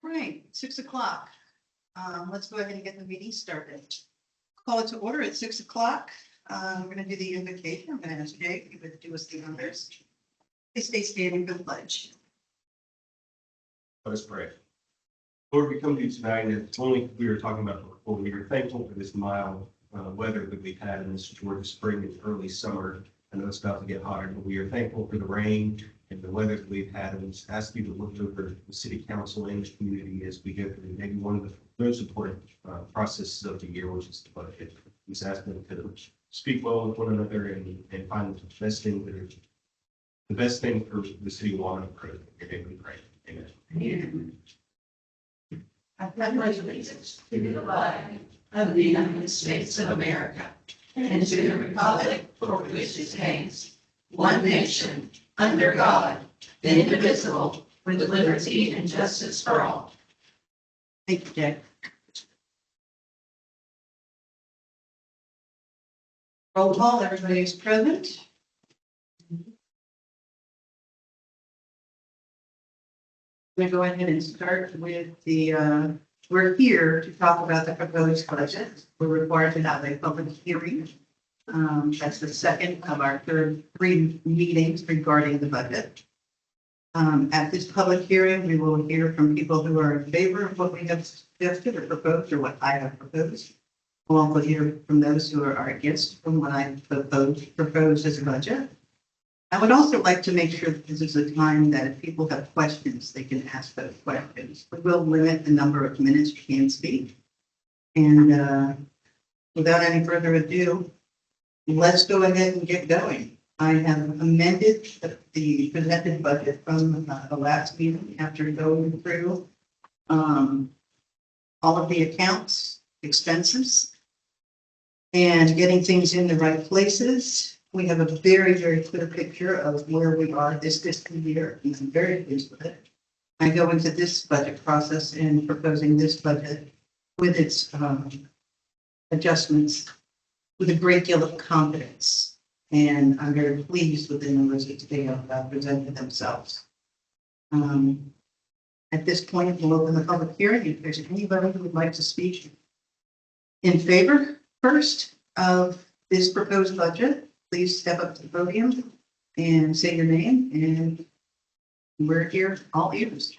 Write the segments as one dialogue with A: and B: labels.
A: Right, 6 o'clock. Let's go ahead and get the meeting started. Call it to order at 6 o'clock. We're going to do the invocation. I'm going to ask Jake if you would do us the honors. Please stay standing for the pledge.
B: Let us pray. Lord, we come to you tonight, and it's only we were talking about before. We are thankful for this mild weather that we've had in this Georgia spring and early summer. I know it's about to get hotter, but we are thankful for the rain and the weather that we've had. And just ask you to look over the city council and the community as we go through maybe one of the most important processes of the year, which is the budget. Just ask them to speak well with one another and find the best thing for the city of Walnut. Your name we pray. Amen.
A: Amen.
C: I pledge allegiance to the flag of the United States of America and to the republic for which it stands, one nation, under God, indivisible, with liberty and justice for all.
A: Thank you, Jake. Roll call, everybody is present. We're going to go ahead and start with the, we're here to talk about the proposed budget. We're required to have a public hearing. That's the second of our three meetings regarding the budget. At this public hearing, we will hear from people who are in favor of what we have suggested or proposed, or what I have proposed. We'll also hear from those who are against from what I proposed as a budget. I would also like to make sure that this is a time that if people have questions, they can ask those questions. We will limit the number of minutes you can speak. And without any further ado, let's go ahead and get going. I have amended the presented budget from the last meeting after going through all of the accounts, expenses, and getting things in the right places. We have a very, very clear picture of where we are this fiscal year, and I'm very pleased with it. I go into this budget process and proposing this budget with its adjustments with a great deal of confidence. And I'm very pleased with the numbers that they have presented themselves. At this point, we'll open the public hearing. If there's anybody who would like to speak in favor first of this proposed budget, please step up to the podium and say your name, and we're here all ears.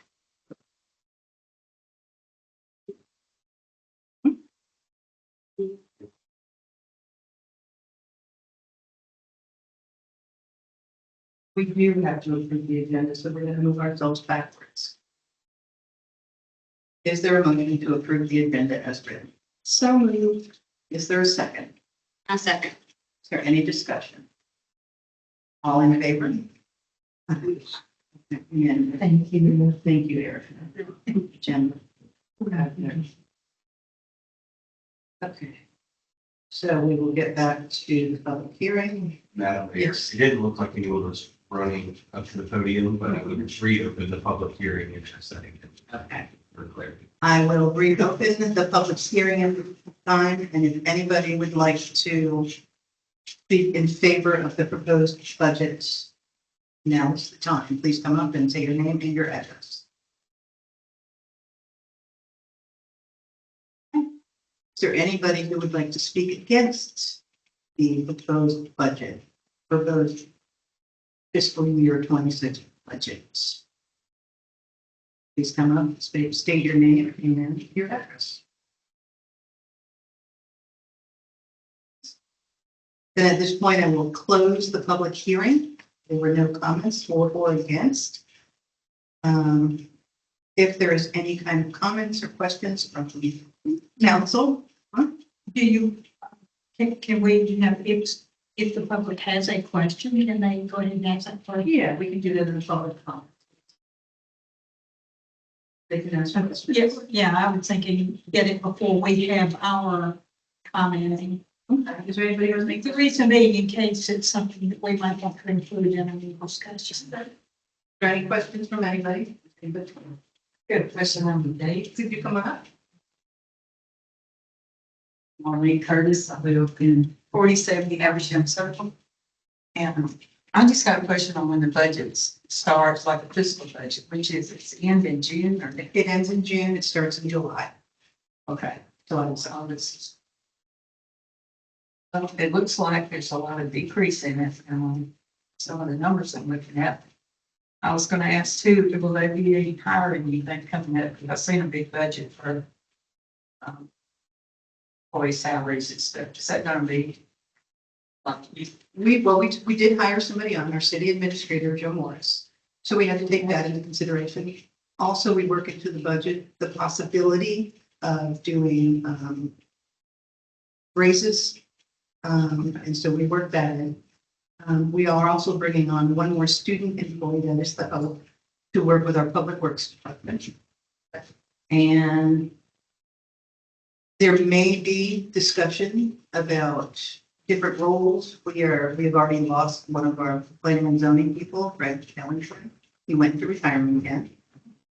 A: We do have to approve the agenda, so we're going to move ourselves backwards. Is there a motion to approve the agenda as written?
C: So moved.
A: Is there a second?
C: A second.
A: Is there any discussion? All in favor? And
C: Thank you.
A: thank you, Erica. Jen. Okay. So we will get back to the public hearing.
B: Madam Mayor,
A: Yes.
B: it didn't look like anyone was running up to the podium, but I would reopen the public hearing in a second.
A: Okay.
B: For clarity.
A: I will reopen the public hearing at this time, and if anybody would like to speak in favor of the proposed budget, now is the time. Please come up and say your name and your address. Is there anybody who would like to speak against the proposed budget, proposed fiscal year 26 budget? Please come up, state your name and your address. Then at this point, I will close the public hearing. There were no comments for or against. If there is any kind of comments or questions from the council,
D: Do you, can we have, if the public has a question, can they go ahead and ask that first?
A: yeah, we can do that in the public comment. They can ask questions.
D: Yes, yeah, I was thinking get it before we have our commenting.
A: Okay. Is there anybody who has any?
D: The reason being in case it's something that we might want to include in a discussion.
A: Are there any questions from anybody? Good question on the date. Could you come up?
E: Maureen Curtis, I live in 4070 Average Circle. And I just got a question on when the budget starts, like the fiscal budget, which is it's end in June or,
A: It ends in June, it starts in July.
E: okay, so it's August. Well, it looks like there's a lot of decrease in it, some of the numbers I'm looking at. I was gonna ask too, will there be any hiring you think coming up? I've seen a big budget for employee salaries and stuff. Is that gonna be like you?
A: We did hire somebody on, our city administrator, Joe Morris. So we had to take that into consideration. Also, we work into the budget, the possibility of doing raises. And so we work that in. We are also bringing on one more student employee that is the hope to work with our public works department. And there may be discussion about different roles. We have already lost one of our planning and zoning people, Fred Kellinger. He went to retirement again.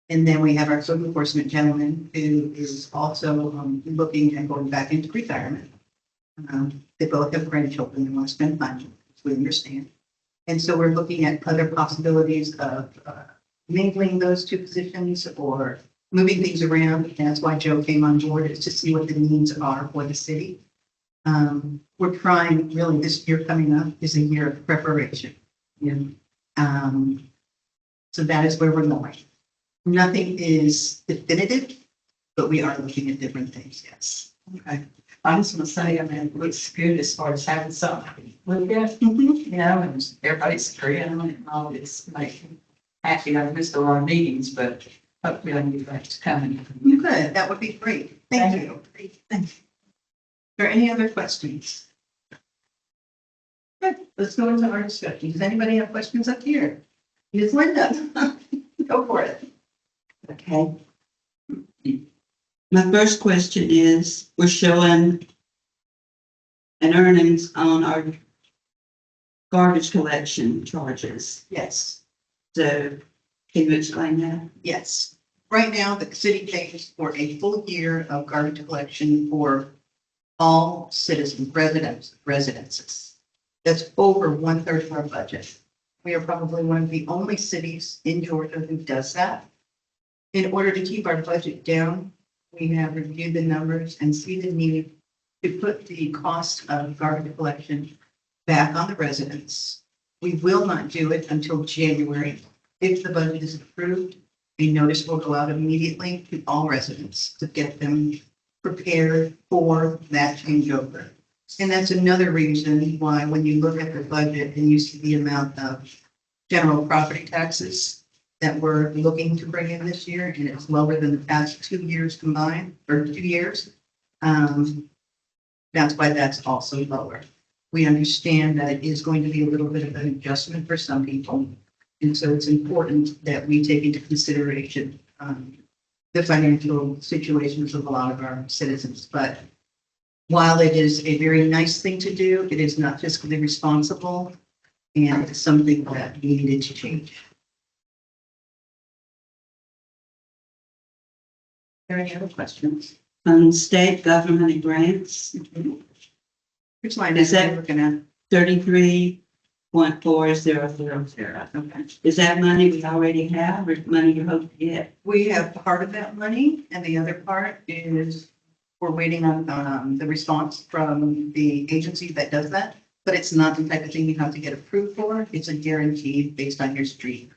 A: And then we have our code enforcement gentleman who is also looking at going back into retirement. They both have grandchildren and want to spend time, as we understand. And so we're looking at other possibilities of mingling those two positions or moving things around. And that's why Joe came on board, is to see what the needs are for the city. We're trying, really, this year coming up is a year of preparation. So that is where we're going. Nothing is definitive, but we are looking at different things, yes.
E: Okay. I just want to say, I mean, it looks good as far as having something to look at, you know, and everybody's agreeing on it and all. It's making happy. I've missed a lot of meetings, but hopefully I can get back to coming.
A: You could, that would be great. Thank you. Are there any other questions? Good, let's go into our discussion. Does anybody have questions up here? Ms. Linda, go for it.
F: Okay. My first question is, we're showing an earnings on our garbage collection charges.
A: Yes,
F: So can you explain that?
A: yes. Right now, the city pays for a full year of garbage collection for all citizens, residences. That's over 1/3 of our budget. We are probably one of the only cities in Georgia who does that. In order to keep our budget down, we have reviewed the numbers and see the need to put the cost of garbage collection back on the residents. We will not do it until January. If the budget is approved, a notice will go out immediately to all residents to get them prepared for that changeover. And that's another reason why when you look at the budget and you see the amount of general property taxes that we're looking to bring in this year, and it's lower than the past 2 years combined, or 2 years. That's why that's also lower. We understand that it is going to be a little bit of an adjustment for some people. And so it's important that we take into consideration the financial situations of a lot of our citizens. But while it is a very nice thing to do, it is not fiscally responsible, and it's something that we needed to change. Are there any other questions?
F: On state government and grants,
A: Which line
F: Is
A: is
F: that-
A: that looking at?
F: 33.4000.
A: Okay.
F: Is that money we already have or money you hope to get?
A: We have part of that money, and the other part is we're waiting on the response from the agency that does that. But it's not the type of thing you have to get approved for. It's a guarantee based on your street,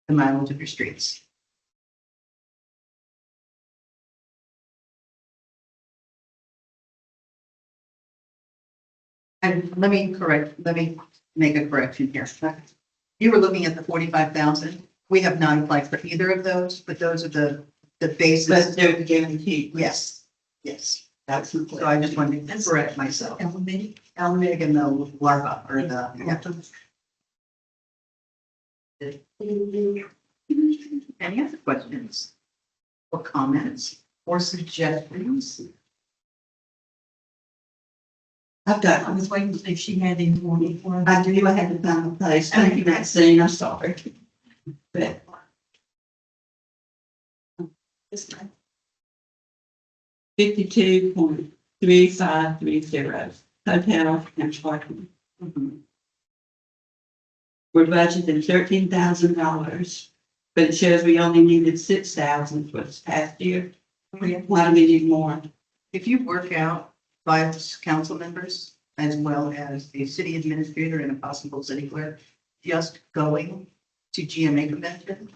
A: the mileage of your streets. And let me make a correction here. You were looking at the 45,000. We have not applied for either of those, but those are the basis.
F: But they're the guarantee.
A: Yes, yes.
F: That's
A: So I just wanted to correct myself. Almig and the larva or the. Any other questions? Or comments or suggestions?
F: I've got,
D: I was waiting to see if she had any more before.
F: I knew I had to find a place. Thank you, Maxine, I'm sorry. But 52.3530, hotel and parking.
A: Mhm.
F: We're budgeting $13,000, but it shows we only needed 6,000 for this past year. Why do we need more?
A: If you work out 5 council members as well as the city administrator and a possible city clerk, just going to GMA convention,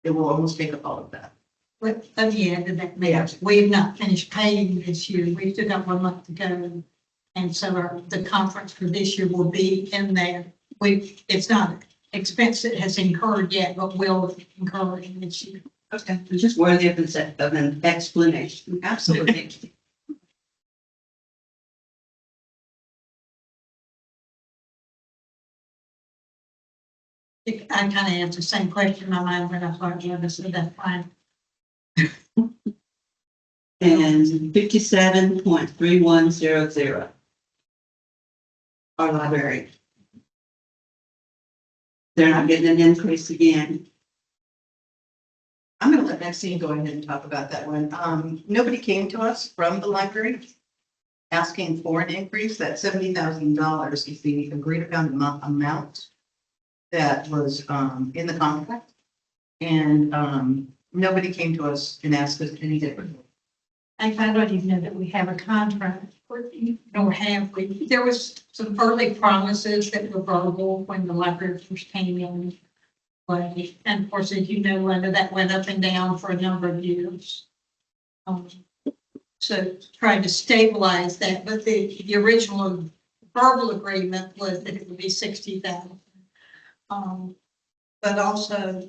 A: it will almost take up all of that.
D: But at the end of that, we have not finished paying this year. We've still got 1 month to go. And so the conference for this year will be in there. It's not an expense that has incurred yet, but will incur in this year.
A: Okay.
F: It's just worthy of an explanation.
A: Absolutely.
D: I kind of answered the same question in my mind when I started doing this, so that's fine.
F: And 57.3100. Our library. They're not getting an increase again.
A: I'm going to let Maxine go ahead and talk about that one. Nobody came to us from the library asking for an increase. That $70,000 is the agreed upon amount that was in the contract. And nobody came to us and asked us any different.
D: I don't even know that we have a contract, nor have we. There was some early promises that were verbal when the library first came in. But, and of course, as you know, Linda, that went up and down for a number of years. So trying to stabilize that, but the original verbal agreement was that it would be 60,000. But also,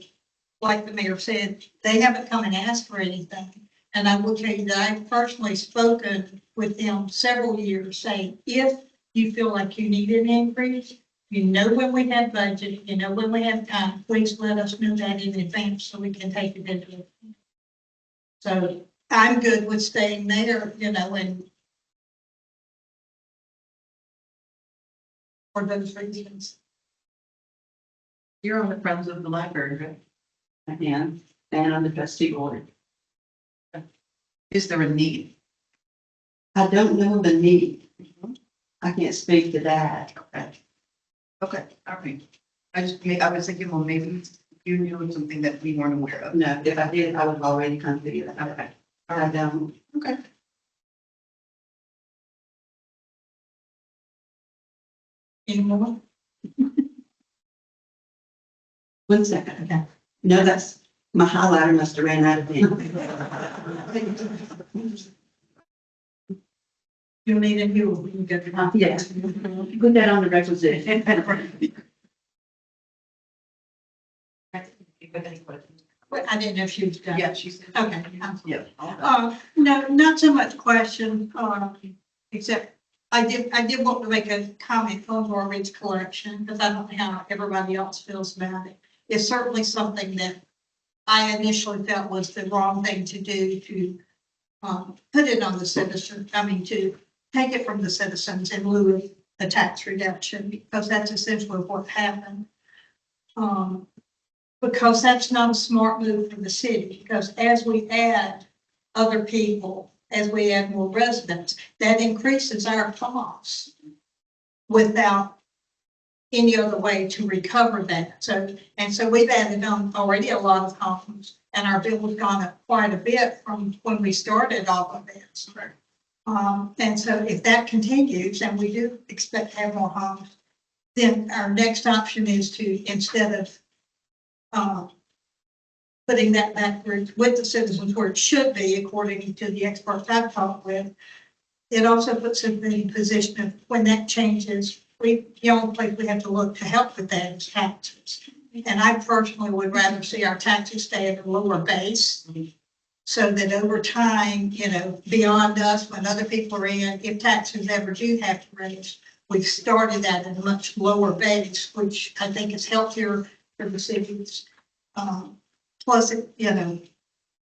D: like the mayor said, they haven't come and asked for anything. And I will tell you that I've personally spoken with them several years saying, if you feel like you need an increase, you know when we have budget, you know when we have time, please let us know that in advance so we can take it into it. So I'm good with staying there, and for those reasons.
A: You're on the Friends of the Library, right?
F: I am, and on the trustee board.
A: Is there a need?
F: I don't know the need. I can't speak to that.
A: Okay, all right. I was thinking, well, maybe you knew something that we weren't aware of.
F: No, if I did, I would have already come to you.
A: Okay,
F: I don't.
A: okay.
D: Any more?
F: 1 second.
D: Okay.
F: No, that's, my highlighter must have ran out of ink.
D: You need a new, we can get it up.
F: Yes. Put that on the requisition.
D: Well, I didn't know if she was done.
A: Yeah, she said.
D: Okay.
A: Yeah.
D: No, not so much question, except I did want to make a comment on Norway's collection, because I don't know how everybody else feels about it. It's certainly something that I initially felt was the wrong thing to do, to put it on the citizen, to take it from the citizens in lieu of a tax reduction, because that's essentially what happened. Because that's not a smart move for the city, because as we add other people, as we add more residents, that increases our costs without any other way to recover that. So we've added on already a lot of homes, and our bill has gone up quite a bit from when we started all of this. And so if that continues, and we do expect to have more homes, then our next option is to, instead of putting that back with the citizens where it should be, according to the experts I've talked with, it also puts them in a position of when that changes, the only place we have to look to help with that is taxes. And I personally would rather see our taxes stay at a lower base, so that over time, beyond us, when other people are in, if taxes ever do have to raise, we've started that at a much lower base, which I think is healthier for the cities. Plus, it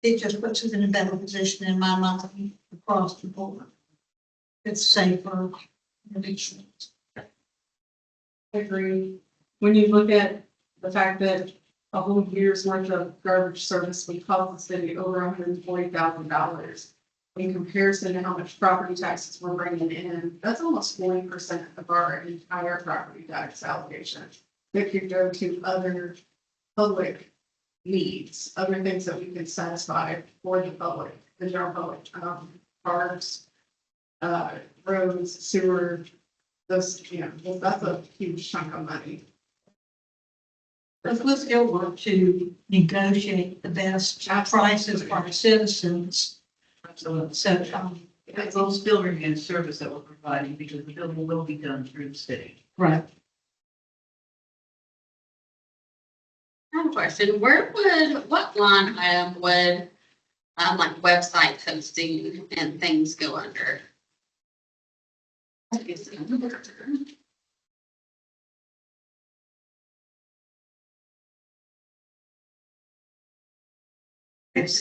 D: just puts us in a better position in my mind across the board. It's safer.
G: I agree. When you look at the fact that a whole year's worth of garbage service would cost the city over $140,000, in comparison to how much property taxes we're bringing in, that's almost 40% of our entire property tax allocation. That could go to other public needs, other things that we can satisfy for the public, the general public, parks, roads, sewer, those, you know, that's a huge chunk of money.
D: But we'll still work to negotiate the best prices for our citizens.
A: Absolutely.
D: So,
A: It will still remain a service that we're providing because the building will be done through the city.
D: right.
C: I have a question. What line item would, like website hosting and things go under?
A: It's,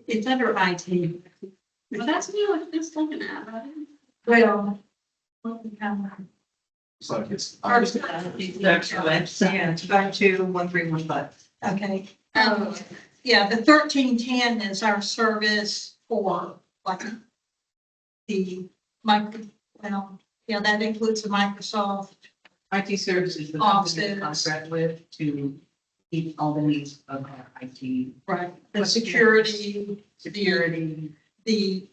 D: It's under IT.
C: Well, that's me, what it's looking at, right?
D: Well.
B: It's like it's.
D: First,
F: That's the website.
A: yeah, it's back to 1315.
D: okay.
C: Oh,
D: Yeah, the 1310 is our service for like the well, yeah, that includes the Microsoft.
A: IT services that
D: Office.
A: we contract with to keep all the needs of our IT
D: Right. The security,
A: security,
D: the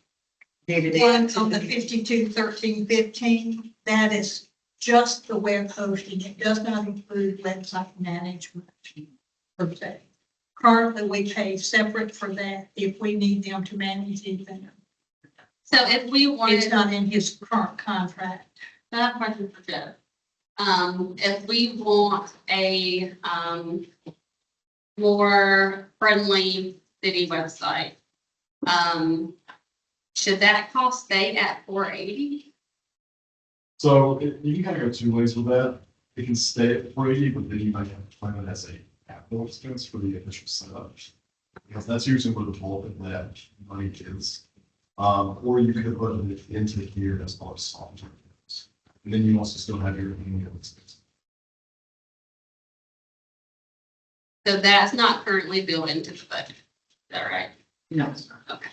A: day-to-day.
D: one on the 521315, that is just the web hosting. It does not include website management per se. Currently, we pay separate for that if we need them to manage anything.
C: so if we
D: It's
C: wanted,
D: not in his current contract.
C: that question for Jeff. If we want a, more friendly city website, should that cost stay at 480?
H: So you can kind of go two ways with that. It can stay at 480, but then you might have to plan it as a capital expense for the initial setup. Because that's usually where the bulk of that money is. Or you could put it into here as part of software. And then you also still have your annual expense.
C: So that's not currently built into the budget. Is that right?
A: No, it's not.
C: Okay.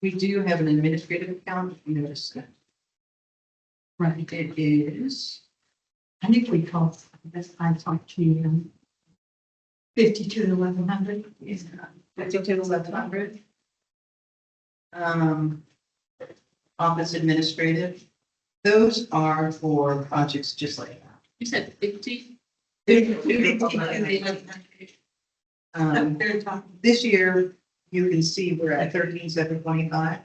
A: We do have an administrative account, if you notice that. Right, it is,
D: I think we talked, I talked to you. 521100.
A: 521100. Office administrative, those are for projects just like that.
C: You said 50?
D: 521100. Very top.
A: This year, you can see we're at 13,725.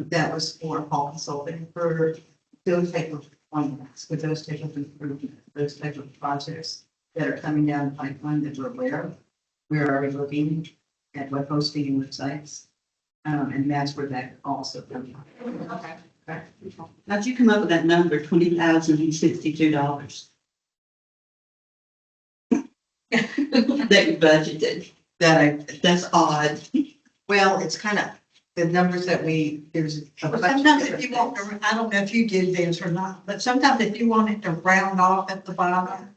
A: That was for hall consulting for those type of appointments, for those type of improvements, those type of projects that are coming down the pipeline that we're aware of. We're already looking at web hosting and websites. And that's where that also comes.
C: Okay.
F: How'd you come up with that number, $20,062? That you budgeted. That's odd.
A: Well, it's kind of the numbers that there's. a bunch of
D: Sometimes if
A: different
D: you want
A: things.
D: to, I don't know if you did this or not, but sometimes if you want it to round off at the bottom,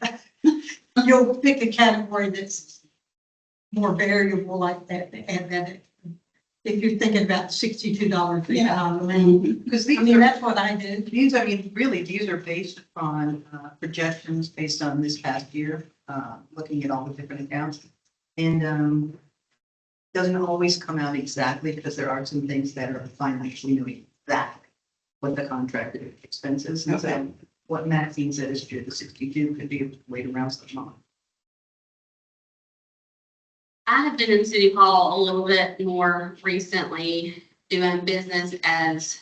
D: you'll pick a category that's more variable like that, and then if you're thinking about $62 fee,
A: Because
D: I
A: these
D: mean,
A: are,
D: that's what I did.
A: these, I mean, really, these are based on projections based on this past year, looking at all the different accounts. And doesn't always come out exactly because there are some things that are finite. We know exactly what the contracted expenses. And so what Maxine said is true, the 62 could be a way to round something off.
C: I have been in City Hall a little bit more recently, doing business as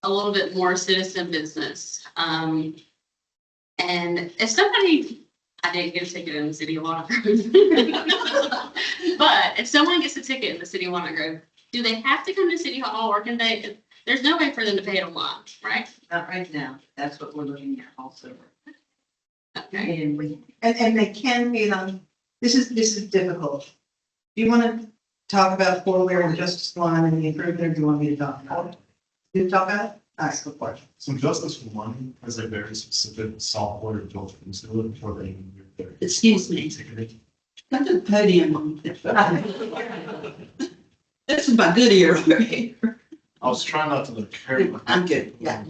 C: a little bit more citizen business. And if somebody, I didn't get a ticket in the city of Walnut Grove. But if someone gets a ticket in the city of Walnut Grove, do they have to come to City Hall, or can they, there's no way for them to pay it online, right?
A: Not right now. That's what we're looking at also.
C: Okay.
A: And they can pay it on, this is difficult. Do you want to talk about forward and justice one and the improvement, or do you want me to talk about it? You talk about it? All right, go for it.
H: So Justice One has a very specific software built into it before they even do their.
F: Excuse me.
H: ticketing.
F: Come to the podium. This is my good ear over here.
H: I was trying not to look careful.
F: I'm good, yeah.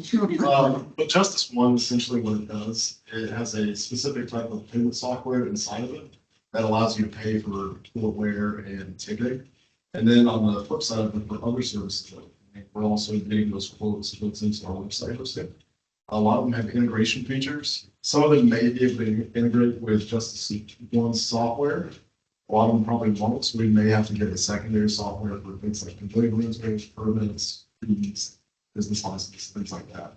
H: But Justice One, essentially what it does, it has a specific type of payment software inside of it that allows you to pay for footwear and ticketing. And then on the flip side of it, for other services, we're also getting those quotes built into our website hosting. A lot of them have integration features. Some of them may be able to integrate with Justice One's software. A lot of them probably won't, so we may have to get a secondary software for things like complete rooms, permits, fees, business licenses, things like that.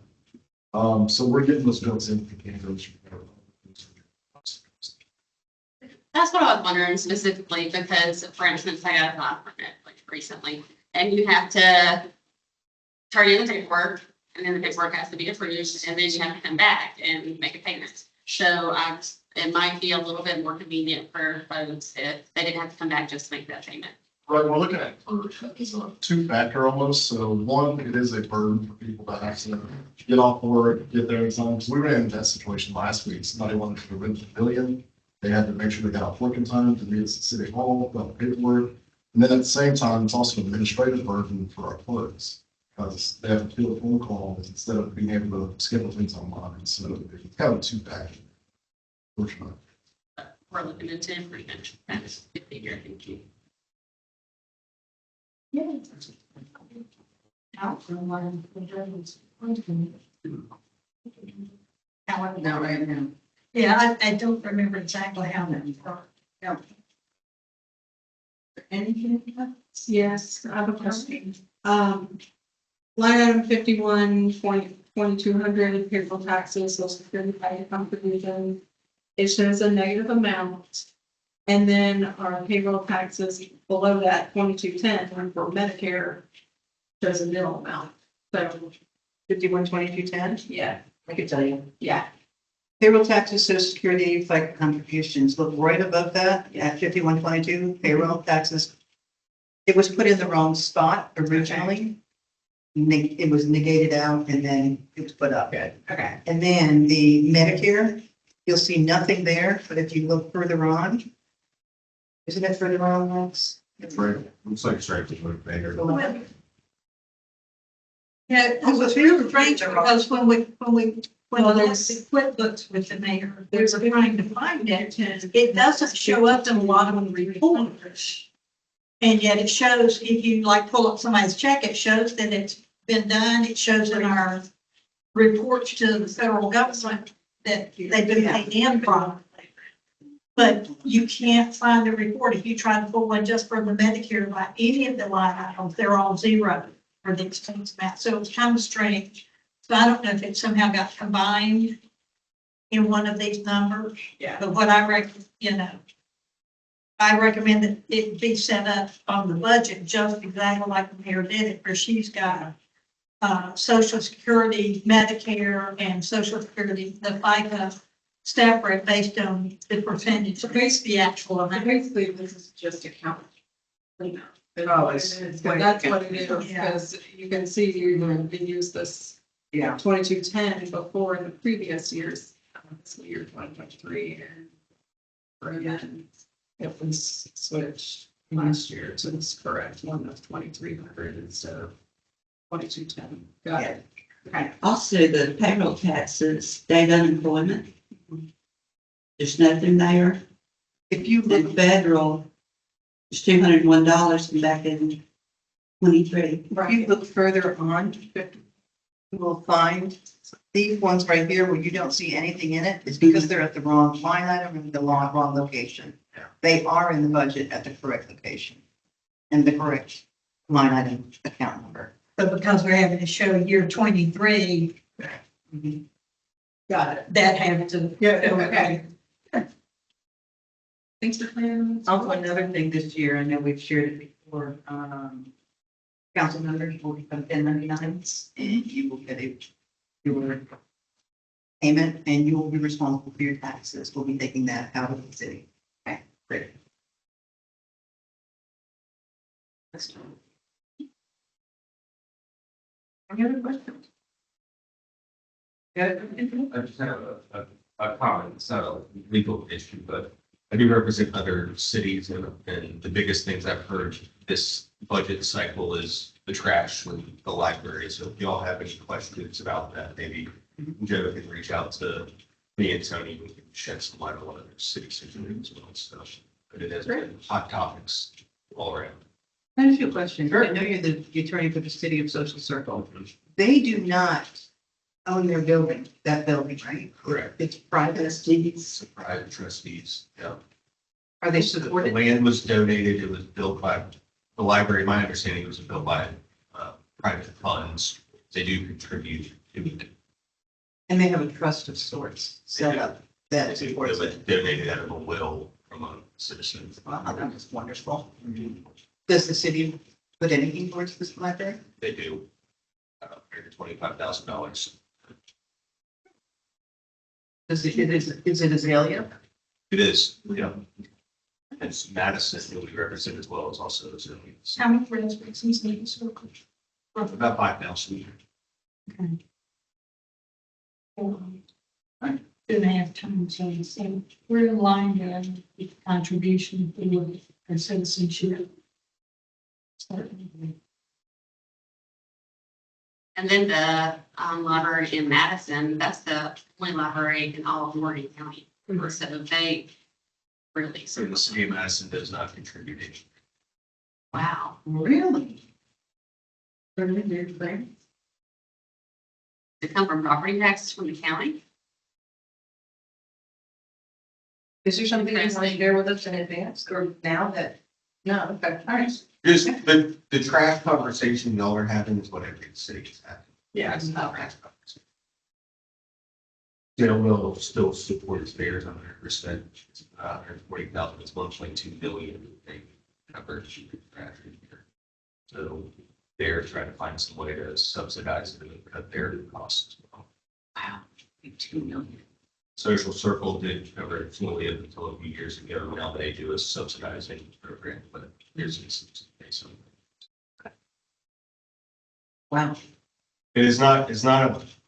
H: So we're getting those built in for the integration.
I: That's what I was wondering specifically, because for instance, I got a bond permit like recently, and you have to turn in the paperwork, and then the paperwork has to be approved, and then you have to come back and make a payment. So it might be a little bit more convenient for folks if they didn't have to come back just to make that payment.
H: Right, we're looking at two-factor almost. So one, it is a burden for people to have to get off work, get there in time. Because we ran into that situation last week. Somebody wanted to rent the pavilion. They had to make sure they got off work in time to meet us at City Hall, fill out the paperwork. And then at the same time, it's also an administrative burden for our clerks because they have to field a phone call instead of being able to schedule things online. So it's kind of a two-factor. Fortunately.
I: We're looking into improvement. That's a figure, thank you.
E: No, right now.
D: Yeah, I don't remember exactly how many.
E: Anything?
G: Yes, I have a question. Line item 51.2200 payroll taxes, social security pay contribution. It shows a negative amount. And then our payroll taxes below that 2210 for Medicare shows a nil amount. So,
A: 512210,
G: yeah,
A: I could tell you.
G: yeah.
A: Payroll taxes, social security, FICA contributions, look right above that at 5122, payroll taxes. It was put in the wrong spot originally. It was negated out and then it was put up.
G: Good, okay.
A: And then the Medicare, you'll see nothing there, but if you look further on, isn't it further on, Max?
B: That's right. Looks like straight to look bigger.
D: Yeah, it was really strange because when we looked at the QuickBooks with the mayor, we were trying to find it. It doesn't show up in a lot of the reports. And yet it shows, if you like pull up somebody's check, it shows that it's been done. It shows in our reports to the federal government that they've been paid in from. But you can't find the report. If you try to pull one just for the Medicare, by any of the line items, they're all zero for the expense amount. So it's kind of strange. So I don't know if it somehow got combined in one of these numbers.
G: Yeah.
D: But what I I recommend that it be set up on the budget just exactly like the mayor did it, where she's got Social Security, Medicare, and Social Security, the FICA staff rate based on the percentage, so basically the actual
G: So
D: amount.
G: basically, this is just account. Cleanup.
E: It always.
G: That's what it is,
D: Yeah.
G: because you can see we used this
E: Yeah.
G: 2210 before in the previous years, fiscal year 2023, and then it was switched last year to this correct one of 2300 instead of 2210. Got it. Okay.
F: Also, the payroll taxes, state unemployment. There's nothing there.
A: If you
F: The
A: look,
F: federal is $201 from back in 23.
A: if you look further on, you will find these ones right here where you don't see anything in it. It's because they're at the wrong line item and the wrong location. They are in the budget at the correct location and the correct line item account number.
D: But because we're having to show year 23,
G: Got it.
D: that had to.
G: Okay. Thanks for clearing.
A: Also, another thing this year, I know we've shared it before, council members will become 1099s and you will get your payment and you will be responsible for your taxes. We'll be taking that out of the city. Okay, great. Any other questions? Yeah.
B: I just have a comment. It's not a legal issue, but I do represent other cities and the biggest things I've heard this budget cycle is the trash from the library. So if y'all have any questions about that, maybe Joe can reach out to me and Tony. We can shed some light on other city situations as well. So, but it has been hot topics all around.
A: I have a few questions. I know you're the attorney for the city of Social Circle. They do not own their building, that building, right?
B: Correct.
A: It's private.
B: It's private trustees. Yeah.
A: Are they
B: The
A: supported?
B: land was donated. It was built by the library. My understanding was built by private funds. They do contribute to it.
A: And they have a trust of sorts set up that
B: It
A: supports
B: was
A: it.
B: donated out of a will from a citizen.
A: Wow, that is wonderful. Does the city put anything towards this library?
B: They do. $125,000.
A: Is it Azalea?
B: It is, yeah. It's Madison, who we represent as well as also Zillions.
D: How many residents in the circle?
B: About 5,000.
D: 2.5 times, so we're in line then with contribution for citizenship. Certainly.
I: And then the library in Madison, that's the only library in all of Morgan County. So they really,
B: So the city of Madison does not contribute any.
I: wow.
A: Really?
I: They come from property taxes from the county.
A: Is there something you want to share with us in advance or now that? No, okay, all right.
B: Just the trash conversation y'all are having is what every city is having.
A: Yeah.
B: It's not trash conversation. Jail will still support its fares 100%. It's 140,000, it's 1.2 billion. They cover trash in here. So they're trying to find some way to subsidize it and cut their costs as well.
A: Wow, 2 million.
B: Social Circle did cover it fully up until a few years ago. Now they do a subsidizing program, but there's some.
A: Wow.
B: It's not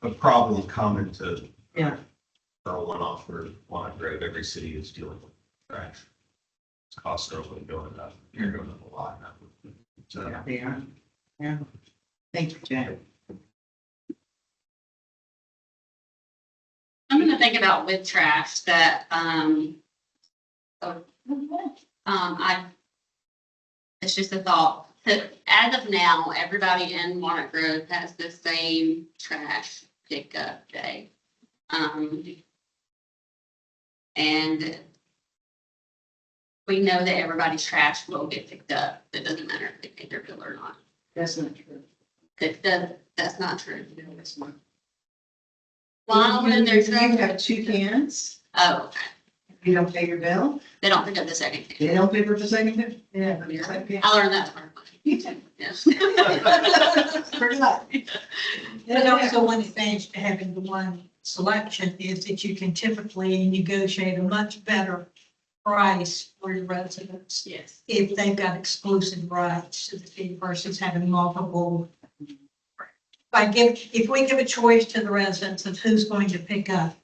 B: a problem common to.
A: Yeah.
B: For a one-off or one road, every city is dealing with trash. Costs are only going up, they're going up a lot now. So,
A: Yeah, they are. Yeah. Thank you, Jack.
I: I'm gonna think about with trash that, it's just a thought, that as of now, everybody in Walnut Grove has the same trash pickup day. And we know that everybody's trash will get picked up. It doesn't matter if they pay their bill or not.
A: That's not true.
I: That's not true.
A: That's not.
I: Well, when there's
A: You have 2 cans,
I: oh, okay.
A: you don't pay your bill,
I: They don't pick up the second can.
A: they don't pay for the second bill. Yeah. it's like, yeah.
I: I learned that part.
A: You too.
I: Yes.
A: Pretty much.
D: But also one advantage to having the one selection is that you can typically negotiate a much better price for your residents
I: Yes.
D: if they've got exclusive rights to the fee versus having multiple. If we give a choice to the residents of who's going to pick up,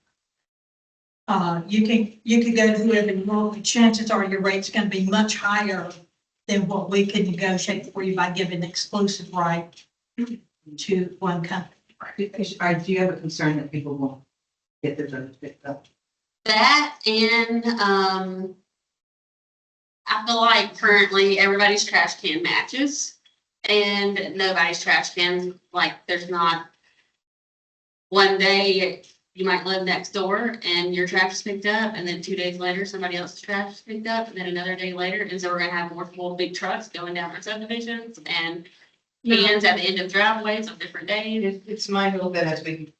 D: you can go to whoever you want, but chances are your rate's going to be much higher than what we could negotiate for you by giving exclusive right to one company.
A: Do you have a concern that people won't get their drugs picked up?
I: That and I feel like currently everybody's trash can matches and nobody's trash cans, like there's not one day you might live next door and your trash is picked up and then 2 days later somebody else's trash is picked up and then another day later. And so we're gonna have multiple big trucks going down our subdivisions and cans at the end of driveways on different days.
A: It's my hope that as we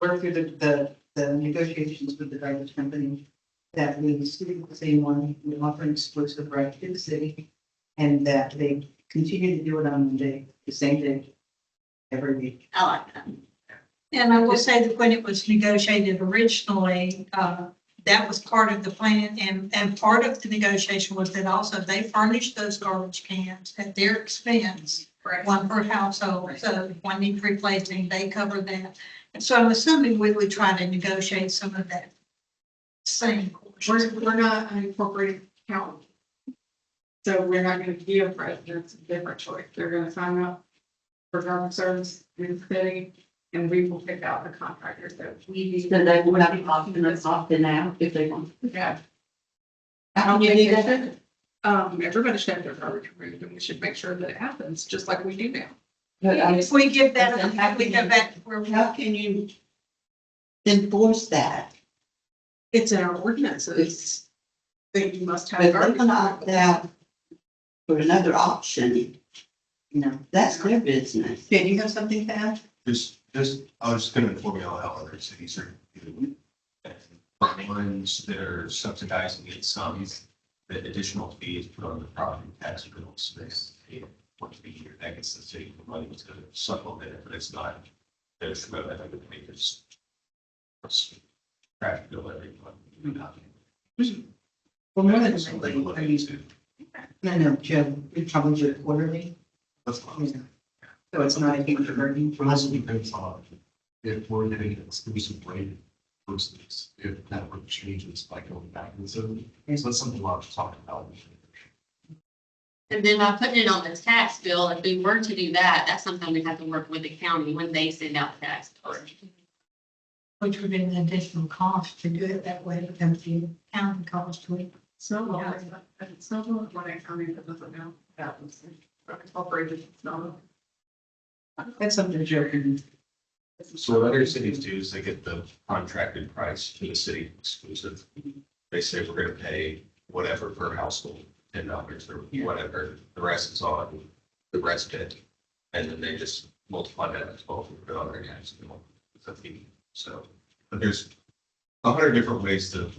A: work through the negotiations with the garbage company, that we stick with the same one, we offer an exclusive right to the city, and that they continue to do it on the same day, every week.
I: I like that.
D: And I will say that when it was negotiated originally, that was part of the plan, and part of the negotiation was that also they furnished those garbage cans at their expense,
G: Right.
D: one per household, so if one needs replacing, they cover that. And so I'm assuming we would try to negotiate some of that same portion.
G: We're not an incorporated county. So we're not gonna give residents a different choice. They're gonna sign up for garbage service in the city, and we will pick out the contractors that we need.
F: So they will have the option of opting out if they want.
G: Yeah.
F: How
G: don't
F: can you
G: think
F: do
G: they
F: that?
G: should. Everybody should have their garbage removed, and we should make sure that it happens, just like we do now.
F: But I
D: If we give that,
F: Then how
D: we
F: can
D: go
F: you-
D: back to where we.
F: how can you enforce that?
G: It's in our ordinances that you must have
F: If they
G: garbage.
F: can opt out for another option, you know, that's their business.
A: Jen, you have something to add?
B: I was just gonna inform you all how other cities are doing. And the ones that are subsidizing it some, the additional fees put on the property tax bills, they once a year, that gets the city the money to supplement it, but it's not. There's no, I think it's trash bill every month.
A: Well, more than
B: Something
A: likely,
B: to look
A: I mean,
B: into.
A: no, Joe, we probably do it quarterly,
B: That's fine.
A: so it's not a huge burden.
H: It also depends on if we're getting an exclusive rate versus if that rate changes by going back to the city. So that's something we'll have to talk about.
I: And then by putting it on the tax bill, if we were to do that, that's something we have to work with the county when they send out the tax bill.
D: Which would be an additional cost to do it that way, because the county cost to it.
G: It's not law, it's not law, when I county that doesn't know that was incorporated, it's not.
A: That's something Joe can.
B: So what other cities do is they get the contracted price to the city exclusive. They say we're gonna pay whatever per household, $10 or whatever, the rest is on the resident. And then they just multiply that by 12 and put it on their tax bill. It's a fee. So, but there's 100 different ways to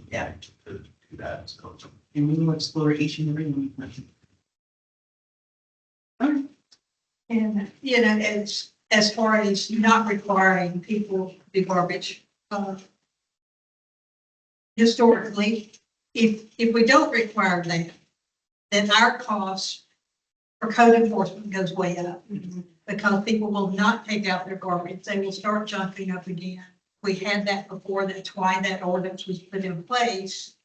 B: do that. So.
A: And we will explore each and every one.
D: And, you know, as far as not requiring people to do garbage, historically, if we don't require that, then our cost for code enforcement goes way up. Because people will not take out their garbage, they will start junking up again. We had that before, that's why that ordinance was put in place.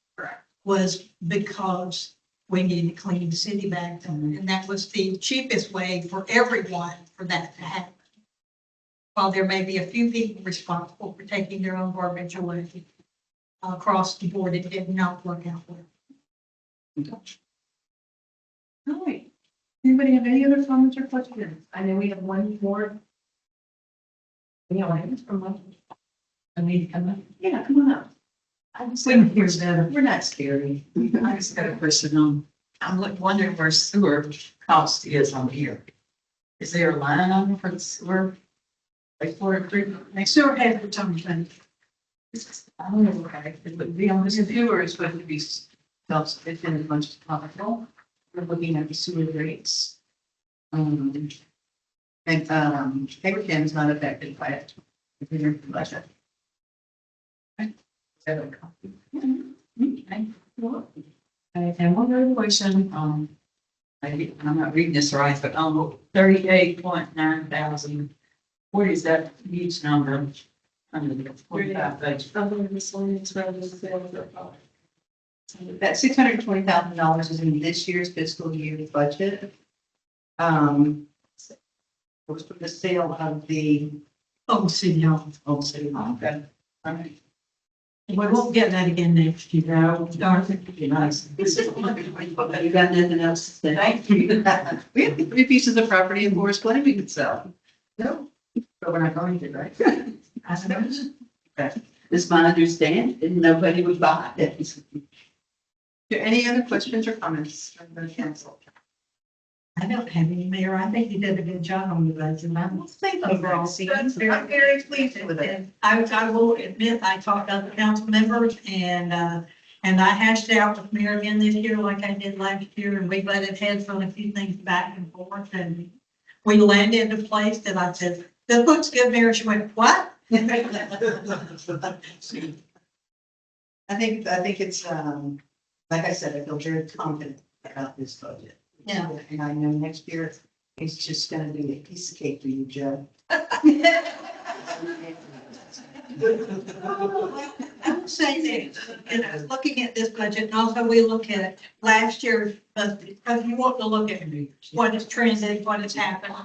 D: Was because we needed to clean the city back, and that was the cheapest way for everyone for that to happen. While there may be a few people responsible for taking their own garbage away, across the board, it did not work out well.
G: All right. Anybody have any other comments or questions? I know we have one more. Any audience from one? I need to come up. Yeah, come on up.
E: I just
D: We
E: got
D: can
E: a
D: hear
E: question.
D: better.
A: We're not scary.
E: I just got a question on, wondering where sewer cost is on here. Is there a line on for the sewer? Like for a treatment?
D: Sewer has its own thing.
E: I don't know, okay, it would be on the sewer is supposed to be self-sufficient as much as possible. We're looking at the sewer rates.
A: And, paper can is not affected by it. If you're in the budget.
E: Okay. And one other question, maybe I'm not reading this right, but 38.9 thousand, what is that huge number? Under the 45 page.
G: Other miscellaneous revenue sales or cost.
A: That $620,000 is in this year's fiscal year budget. It was for the sale of the
D: Oh, city hall.
A: old city hall. Okay. All right.
D: We won't get that again next year.
E: No,
D: Darn it.
E: be nice.
A: You got nothing else to say? Thank you. We have 3 pieces of property in Forest Glen we could sell. No, but we're not going to, right?
D: I don't know.
F: It's my understanding, nobody would buy it.
A: Is there any other questions or comments from the council?
D: I don't have any, Mayor. I think you did a good job on the budget.
A: Thank you,
D: Overall,
A: Maxine. I'm very pleased with it.
D: And I will admit, I talked to other council members and I hashed it out with Mayor again this year like I did last year, and we butted heads on a few things back and forth, and we landed in a place that I said, "This looks good, Mayor." She went, "What?"
A: And I think it's, like I said, I feel very confident about this budget.
D: Yeah.
A: And I know next year it's just gonna be a piece of cake for you, Joe.
D: I would say that, looking at this budget, and also we look at last year's budget, because you want to look at what is trending, what has happened.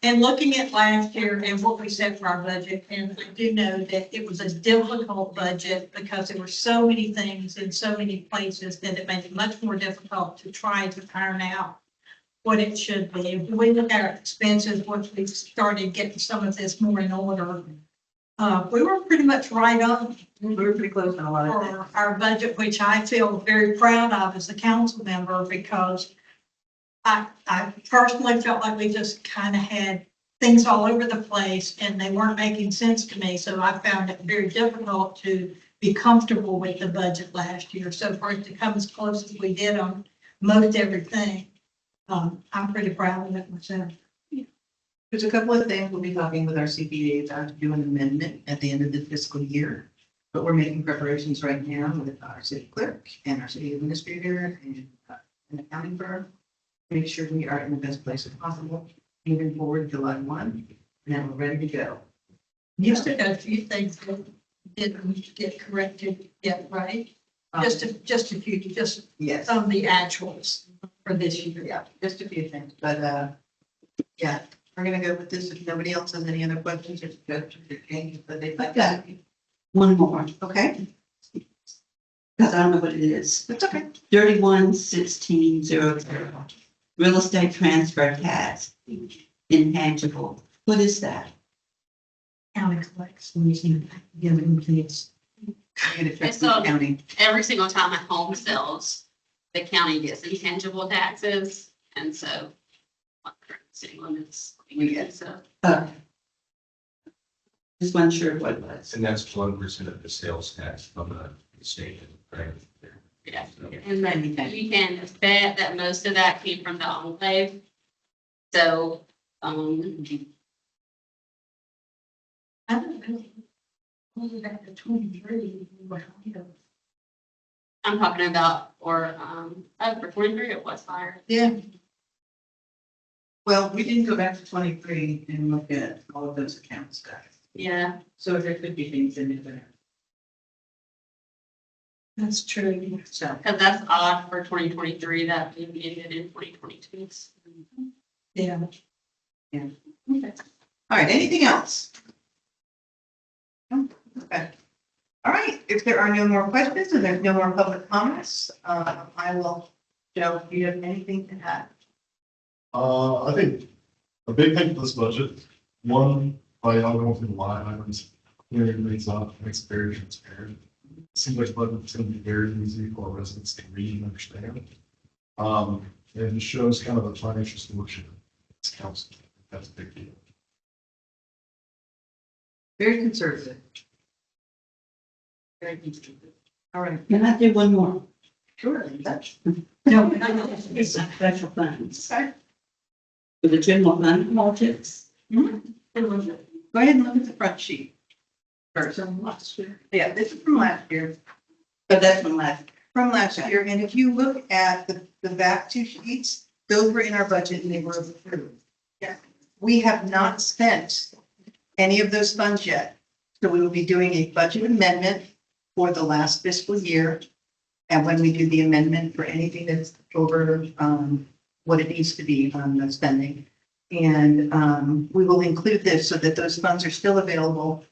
D: And looking at last year and what we set for our budget, and I do know that it was a difficult budget because there were so many things in so many places that it made it much more difficult to try to iron out what it should be. If we look at our expenses, once we started getting some of this more in order, we were pretty much right on
A: We were pretty close on a lot of things.
D: for our budget, which I feel very proud of as a council member, because I personally felt like we just kind of had things all over the place and they weren't making sense to me. So I found it very difficult to be comfortable with the budget last year. So for it to come as close as we did on most everything, I'm pretty proud of it myself.
A: There's a couple of things we'll be talking with our CPA about to do an amendment at the end of the fiscal year. But we're making preparations right now with our city clerk and our city administrator and an accounting firm. Make sure we are in the best place as possible, moving forward July 1, and then we're ready to go.
D: Used to a few things that didn't get corrected yet, right? Just a few, just
A: Yes,
D: some of the actuals for this year.
A: yeah, just a few things, but, yeah, we're gonna go with this. If nobody else has any other questions, just go to the changes that they'd like.
F: Okay. One more,
A: Okay,
F: because I don't know what it is.
A: that's okay.
F: 311600. Real estate transfer tax, intangible. What is that?
D: County collects, and you give them kids.
A: I'm gonna check
I: It's
A: with
I: all-
A: county.
I: Every single time a home sells, the county gets intangible taxes, and so. City limits.
A: We get.
I: So,
F: Just wasn't sure what it was.
B: And that's 1% of the sales tax from the state, right?
I: yeah, and then you can bet that most of that came from the enclave. So,
D: I don't know. Only back to 23.
I: I'm talking about, for 23, it was higher.
A: Yeah. Well, we didn't go back to 23 and look at all of those accounts, guys.
I: Yeah,
A: So there could be things in there.
D: That's true.
A: So,
I: because that's odd for 2023, that we ended in 2022.
D: Yeah.
A: all right, anything else? No? Okay. All right, if there are no more questions and there's no more public comments, I will, Joe, do you have anything to add?
H: I think a big thing for this budget, one, by y'all going through the line items, clearing things up, makes it very transparent. Seems like the budget's gonna be very easy for our residents to read and understand. And it shows kind of a financial solution. It's council, that's a big deal.
A: Very conservative. Very conservative. All right,
F: Can I do one more?
A: sure, that's,
F: No, it's special funds.
A: okay.
F: For the general fund projects.
A: Go ahead and look at the front sheet. First. Yeah, this is from last year.
F: But that's from last.
A: From last year, and if you look at the back two sheets, those were in our budget and they were approved.
D: Yeah.
A: We have not spent any of those funds yet. So we will be doing a budget amendment for the last fiscal year. And when we do the amendment for anything that's over, what it needs to be on the spending. And, we will include this so that those funds are still available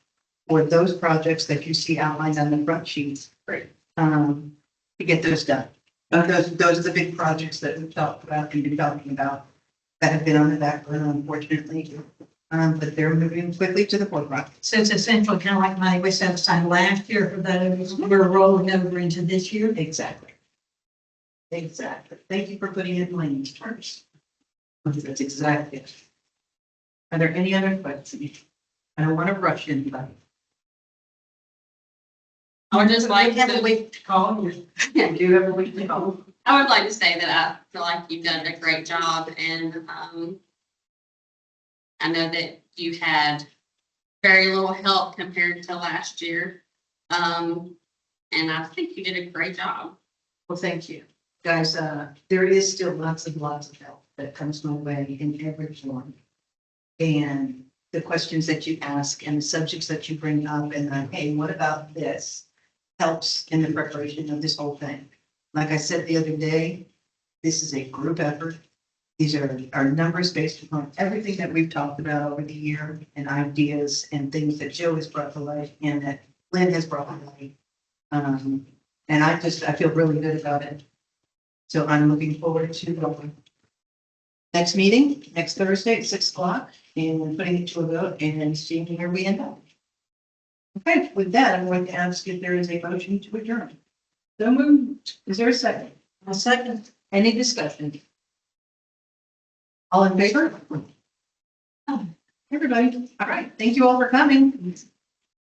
A: for those projects that you see outlined on the front sheets.
I: Great.
A: To get those done. Those are the big projects that we've talked about and been talking about that have been on the back burner, unfortunately. But they're moving quickly to the forefront.
D: So it's essentially kind of like money we set aside last year for those, we're rolling over into this year.
A: Exactly. Exactly. Thank you for putting in lanes first. That's exactly it. Are there any other questions? I don't want to rush anybody.
I: I would just like
D: We have a
I: to,
D: week to call you.
A: I do have a week to go.
I: I would like to say that I feel like you've done a great job, and I know that you had very little help compared to last year. And I think you did a great job.
A: Well, thank you. Guys, there is still lots of help that comes my way in every form. And the questions that you ask and the subjects that you bring up and hey, what about this? Helps in the preparation of this whole thing. Like I said the other day, this is a group effort. These are numbers based upon everything that we've talked about over the year and ideas and things that Joe has brought to light and that Lynn has brought to light. And I feel really good about it. So I'm looking forward to next meeting, next Thursday at 6:00 and putting it to a vote and seeing where we end up. Okay, with that, I'm going to ask if there is a motion to adjourn. So moved. Is there a second?
D: A second.
A: Any discussion? All in favor? Everybody, all right, thank you all for coming.